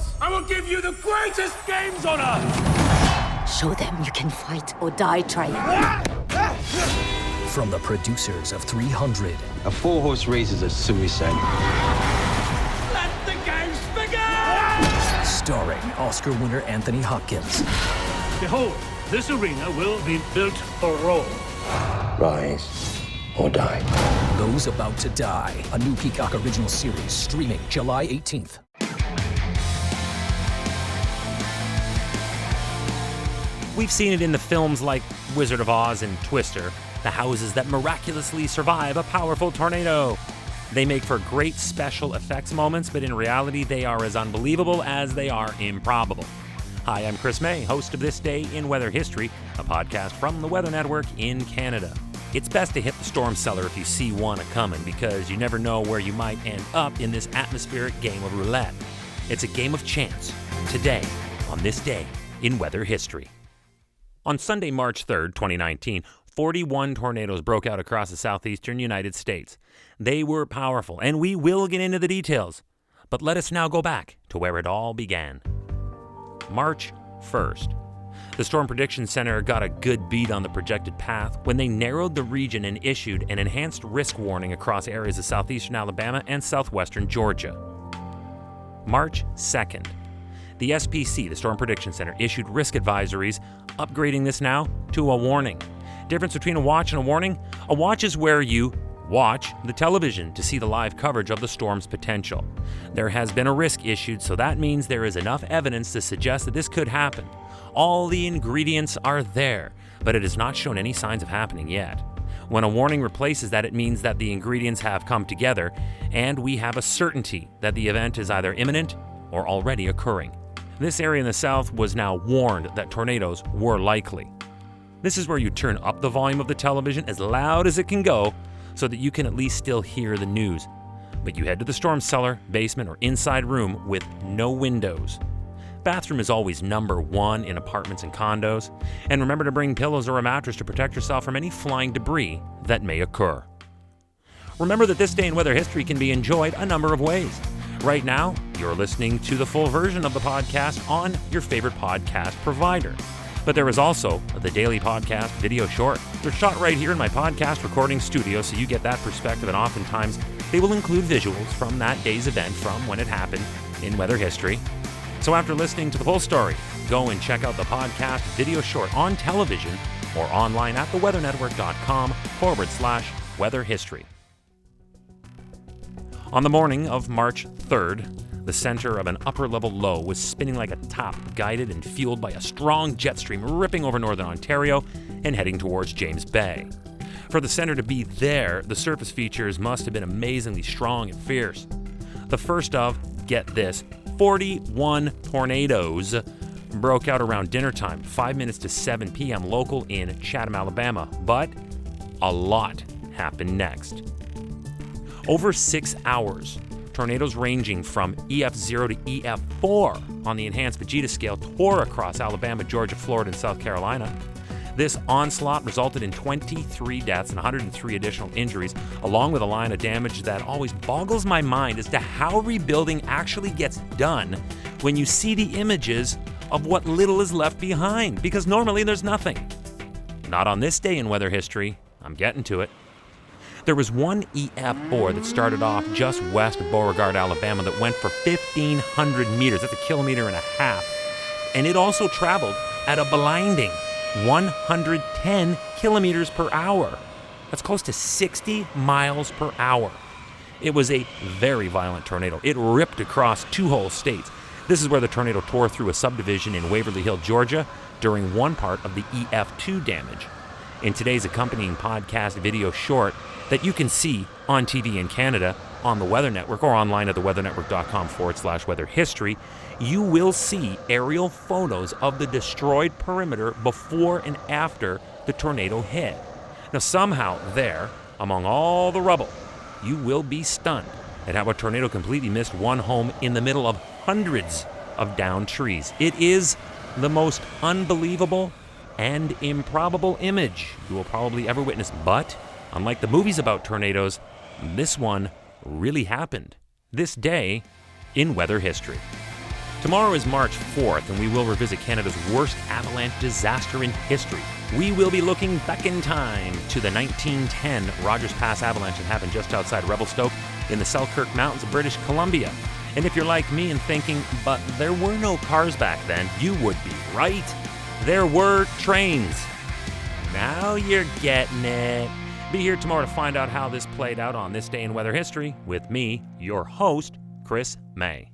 games. I will give you the greatest games on earth. Show them you can fight or die trying. From the producers of 300. A 4-horse race is a suicide. Let the games begin! Starring Oscar winner Anthony Hopkins. Behold, this arena will be built for Rome. Rise or die. Those About to Die. A new Peacock original series streaming July 18th. We've seen it in the films like Wizard of Oz and Twister, the houses that miraculously survive a powerful tornado. They make for great special effects moments, but in reality, they are as unbelievable as they are improbable. Hi, I'm Chris May, host of This Day in Weather History, a podcast from the Weather Network in Canada. It's best to hit the storm cellar if you see one a-coming, because you never know where you might end up in this atmospheric game of roulette. It's a game of chance, today, on This Day in Weather History. On Sunday, March 3rd, 2019, 41 tornadoes broke out across the southeastern United States. They were powerful, and we will get into the details. But let us now go back to where it all began. March 1st. The Storm Prediction Center got a good beat on the projected path when they narrowed the region and issued an enhanced risk warning across areas of southeastern Alabama and southwestern Georgia. March 2nd. The SPC, the Storm Prediction Center, issued risk advisories, upgrading this now to a warning. Difference between a watch and a warning? A watch is where you watch the television to see the live coverage of the storm's potential. There has been a risk issued, so that means there is enough evidence to suggest that this could happen. All the ingredients are there, but it has not shown any signs of happening yet. When a warning replaces that, it means that the ingredients have come together, and we have a certainty that the event is either imminent or already occurring. This area in the south was now warned that tornadoes were likely. This is where you turn up the volume of the television as loud as it can go so that you can at least still hear the news. But you head to the storm cellar, basement, or inside room with no windows. Bathroom is always number one in apartments and condos. And remember to bring pillows or a mattress to protect yourself from any flying debris that may occur. Remember that This Day in Weather History can be enjoyed a number of ways. Right now, you're listening to the full version of the podcast on your favorite podcast provider. But there is also the daily podcast video short. They're shot right here in my podcast recording studio, so you get that perspective, and oftentimes they will include visuals from that day's event from when it happened in weather history. So after listening to the full story, go and check out the podcast video short on television or online at theweathernetwork.com/weather history. On the morning of March 3rd, the center of an upper-level low was spinning like a top, guided and fueled by a strong jet stream ripping over northern Ontario and heading towards James Bay. For the center to be there, the surface features must have been amazingly strong and fierce. The first of, get this, 41 tornadoes broke out around dinner time, 5 minutes to 7 p.m. local in Chatham, Alabama. But a lot happened next. Over 6 hours, tornadoes ranging from EF0 to EF4 on the enhanced Vegeta scale tore across Alabama, Georgia, Florida, and South Carolina. This onslaught resulted in 23 deaths and 103 additional injuries, along with a line of damage that always boggles my mind as to how rebuilding actually gets done when you see the images of what little is left behind, because normally there's nothing. Not on This Day in Weather History. I'm getting to it. There was one EF4 that started off just west of Beauregard, Alabama, that went for 1,500 meters. That's 1.5 kilometers. And it also traveled at a blinding 110 kilometers per hour. That's close to 60 miles per hour. It was a very violent tornado. It ripped across 2 whole states. This is where the tornado tore through a subdivision in Waverly Hill, Georgia, during one part of the EF2 damage. In today's accompanying podcast video short that you can see on TV in Canada, on the Weather Network, or online at theweathernetwork.com/weather history, you will see aerial photos of the destroyed perimeter before and after the tornado hit. Now, somehow there, among all the rubble, you will be stunned at how a tornado completely missed one home in the middle of hundreds of downed trees. It is the most unbelievable and improbable image you will probably ever witness. But, unlike the movies about tornadoes, this one really happened. This day in weather history. Tomorrow is March 4th, and we will revisit Canada's worst avalanche disaster in history. We will be looking back in time to the 1910 Rogers Pass avalanche that happened just outside Revelstoke in the Selkirk Mountains of British Columbia. And if you're like me and thinking, but there were no cars back then, you would be right. There were trains. Now you're getting it. Be here tomorrow to find out how this played out on This Day in Weather History with me, your host, Chris May.